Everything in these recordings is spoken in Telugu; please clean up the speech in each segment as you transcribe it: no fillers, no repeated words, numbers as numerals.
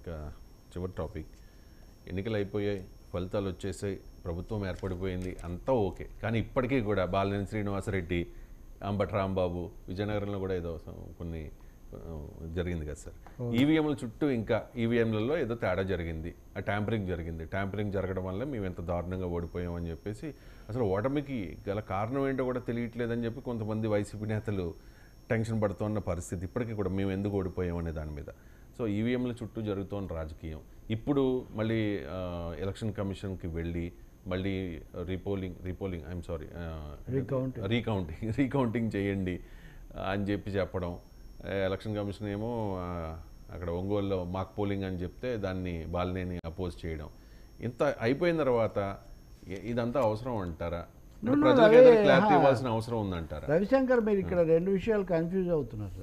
ఇక చివరి టాపిక్. ఎన్నికలు అయిపోయాయి, ఫలితాలు వచ్చేసాయి, ప్రభుత్వం ఏర్పడిపోయింది, అంతా ఓకే. కానీ ఇప్పటికీ కూడా బాలినేని శ్రీనివాసరెడ్డి, అంబటి రాంబాబు, విజయనగరంలో కూడా ఏదో కొన్ని జరిగింది కదా సార్. ఈవీఎంల చుట్టూ ఇంకా ఈవీఎంలలో ఏదో తేడా జరిగింది, ఆ ట్యాంపరింగ్ జరిగింది. ట్యాంపరింగ్ జరగడం వల్ల మేము ఎంత దారుణంగా ఓడిపోయామని చెప్పేసి అసలు ఓటమికి గల కారణం ఏంటో కూడా తెలియట్లేదని చెప్పి కొంతమంది వైసీపీ నేతలు టెన్షన్ పడుతున్న పరిస్థితి ఇప్పటికీ కూడా మేము ఎందుకు ఓడిపోయామనే దాని మీద. సో ఈవీఎంల చుట్టూ జరుగుతున్న రాజకీయం ఇప్పుడు మళ్ళీ ఎలక్షన్ కమిషన్కి వెళ్ళి మళ్ళీ రీకౌంటింగ్ చేయండి అని చెప్పడం. ఎలక్షన్ కమిషన్ ఏమో అక్కడ ఒంగోలులో మాక్ పోలింగ్ అని చెప్తే దాన్ని బాలినేని అపోజ్ చేయడం. ఇంత అయిపోయిన తర్వాత ఇదంతా అవసరం అంటారా? ప్రజలకు క్లారిటీ ఇవ్వాల్సిన అవసరం ఉందంటారా? రవిశంకర్, మీరు ఇక్కడ రెండు విషయాలు కన్ఫ్యూజ్ అవుతున్నారు.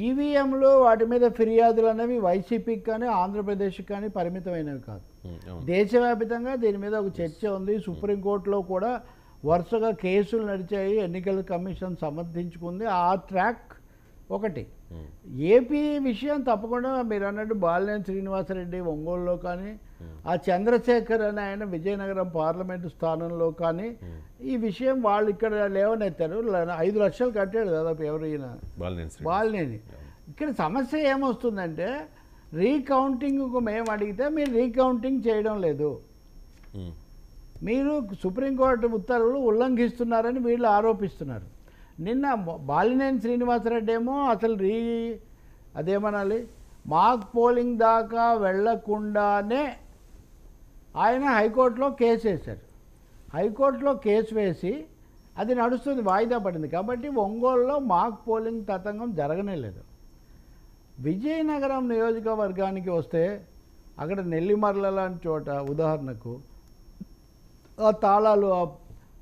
ఈవీఎంలు వాటి మీద ఫిర్యాదులు అనేవి వైసీపీకి కానీ ఆంధ్రప్రదేశ్కి కానీ పరిమితమైనవి కాదు. దేశవ్యాప్తంగా దీని మీద ఒక చర్చ ఉంది. సుప్రీంకోర్టులో కూడా వరుసగా కేసులు నడిచాయి, ఎన్నికల కమిషన్ సమర్థించుకుంది. ఆ ట్రాక్ ఒకటి. ఏపీ విషయం తప్పకుండా మీరు అన్నట్టు బాలినేని శ్రీనివాసరెడ్డి ఒంగోలులో కానీ, ఆ చంద్రశేఖర్ అని ఆయన విజయనగరం పార్లమెంటు స్థానంలో కానీ ఈ విషయం వాళ్ళు ఇక్కడ లేవనెత్తారు. 5 లక్షలు కట్టాడు దాదాపు ఎవరైనా బాలినేని. ఇక్కడ సమస్య ఏమొస్తుందంటే రీకౌంటింగ్కు మేము అడిగితే మీరు రీకౌంటింగ్ చేయడం లేదు, మీరు సుప్రీంకోర్టు ఉత్తర్వులు ఉల్లంఘిస్తున్నారని వీళ్ళు ఆరోపిస్తున్నారు. నిన్న బాలినేని శ్రీనివాసరెడ్డి ఏమో అసలు అదేమనాలి మాక్ పోలింగ్ దాకా వెళ్లకుండానే ఆయన హైకోర్టులో కేసు వేశారు. హైకోర్టులో కేసు వేసి అది నడుస్తుంది, వాయిదా పడింది. కాబట్టి ఒంగోలులో మాక్ పోలింగ్ తతంగం జరగనే లేదు. విజయనగరం నియోజకవర్గానికి వస్తే అక్కడ నెల్లిమర్ల లాంటి చోట ఉదాహరణకు ఆ తాళాలు, ఆ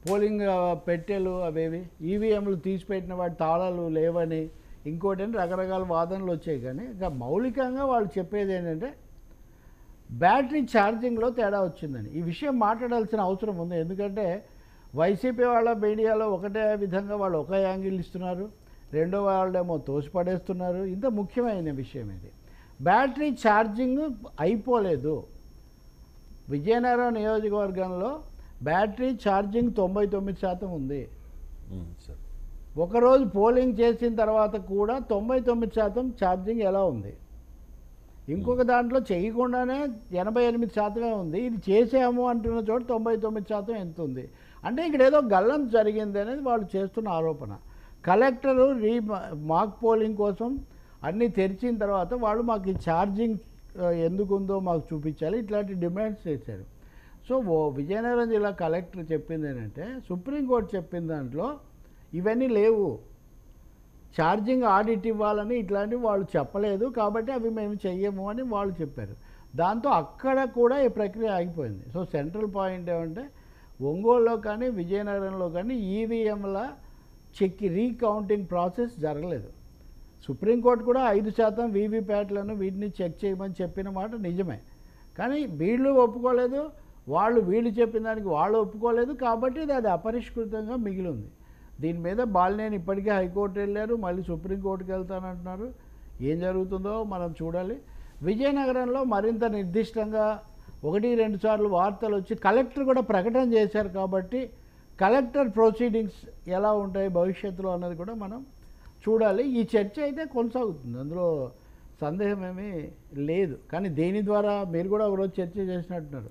పోలింగ్ పెట్టెలు అవేవి ఈవీఎంలు తీసిపెట్టిన వాటి తాళాలు లేవని ఇంకోటి రకరకాల వాదనలు వచ్చాయి. కానీ ఇక మౌలికంగా వాళ్ళు చెప్పేది ఏంటంటే బ్యాటరీ ఛార్జింగ్లో తేడా వచ్చిందని. ఈ విషయం మాట్లాడాల్సిన అవసరం ఉంది. ఎందుకంటే వైసీపీ వాళ్ళ మీడియాలో ఒకటే విధంగా వాళ్ళు ఒక యాంగిల్ ఇస్తున్నారు, రెండో వాళ్ళేమో తోసిపడేస్తున్నారు. ఇంత ముఖ్యమైన విషయం ఇది. బ్యాటరీ ఛార్జింగ్ అయిపోలేదు. విజయనగరం నియోజకవర్గంలో బ్యాటరీ ఛార్జింగ్ 99% ఉంది. ఒకరోజు పోలింగ్ చేసిన తర్వాత కూడా 99% ఛార్జింగ్ ఎలా ఉంది. ఇంకొక దాంట్లో చేయకుండానే 88% ఉంది. ఇది చేసాము అంటున్న చోట 99% ఎంత ఉంది అంటే ఇక్కడ ఏదో గల్లం జరిగింది అనేది వాళ్ళు చేస్తున్న ఆరోపణ. కలెక్టరు మాక్ పోలింగ్ కోసం అన్నీ తెరిచిన తర్వాత వాళ్ళు మాకు ఈ ఛార్జింగ్ ఎందుకు ఉందో మాకు చూపించాలి, ఇట్లాంటి డిమాండ్స్ చేశారు. సో విజయనగరం జిల్లా కలెక్టర్ చెప్పింది ఏంటంటే సుప్రీంకోర్టు చెప్పిన దాంట్లో ఇవన్నీ లేవు, ఛార్జింగ్ ఆడిట్ ఇవ్వాలని ఇట్లాంటివి వాళ్ళు చెప్పలేదు, కాబట్టి అవి మేము చెయ్యము అని వాళ్ళు చెప్పారు. దాంతో అక్కడ కూడా ఈ ప్రక్రియ ఆగిపోయింది. సో సెంట్రల్ పాయింట్ ఏమంటే ఒంగోలులో కానీ విజయనగరంలో కానీ ఈవీఎంల రీకౌంటింగ్ ప్రాసెస్ జరగలేదు. సుప్రీంకోర్టు కూడా 5% వీవీప్యాట్లను వీటిని చెక్ చేయమని చెప్పిన మాట నిజమే. కానీ వీళ్ళు ఒప్పుకోలేదు, వీళ్ళు చెప్పిన దానికి వాళ్ళు ఒప్పుకోలేదు. కాబట్టి అది అపరిష్కృతంగా మిగిలి ఉంది. దీని మీద బాలినేని ఇప్పటికే హైకోర్టు వెళ్ళారు, మళ్ళీ సుప్రీంకోర్టుకి వెళ్తానంటున్నారు. ఏం జరుగుతుందో మనం చూడాలి. విజయనగరంలో మరింత నిర్దిష్టంగా 1-2 సార్లు వార్తలు వచ్చి కలెక్టర్ కూడా ప్రకటన చేశారు. కాబట్టి కలెక్టర్ ప్రొసీడింగ్స్ ఎలా ఉంటాయి భవిష్యత్తులో అన్నది కూడా మనం చూడాలి. ఈ చర్చ అయితే కొనసాగుతుంది, అందులో సందేహం ఏమీ లేదు. కానీ దేని ద్వారా మీరు కూడా ఒకరోజు చర్చ చేసినట్టున్నారు.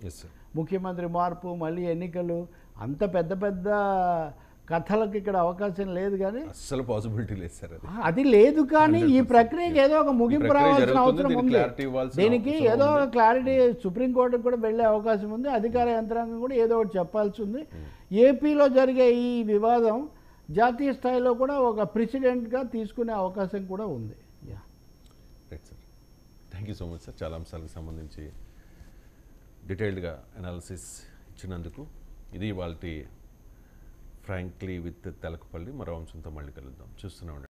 ముఖ్యమంత్రి మార్పు, మళ్ళీ ఎన్నికలు, అంత పెద్ద పెద్ద కథలకు ఇక్కడ అవకాశం లేదు. కానీ అసలు పాసిబిలిటీ లేదు సార్, అది లేదు. కానీ ఈ ప్రక్రియకి ఏదో ఒక ముగింపు రావాల్సిన అవసరం ఉంది. దీనికి ఏదో ఒక క్లారిటీ సుప్రీంకోర్టుకు కూడా వెళ్ళే అవకాశం ఉంది. అధికార యంత్రాంగం కూడా ఏదో ఒకటి చెప్పాల్సి ఉంది. ఏపీలో జరిగే ఈ వివాదం జాతీయ స్థాయిలో కూడా ఒక ప్రెసిడెంట్గా తీసుకునే అవకాశం కూడా ఉంది. Right sir, thank you so much sir. చాలా అంశాలకు సంబంధించి డీటెయిల్డ్గా అనాలిసిస్ ఇచ్చినందుకు. ఇది వాళ్ళ ఫ్రాంక్లీ విత్ తెలకపల్లి. మరో అంశంతో మళ్ళీ కలుద్దాం. చూస్తూనే ఉండండి.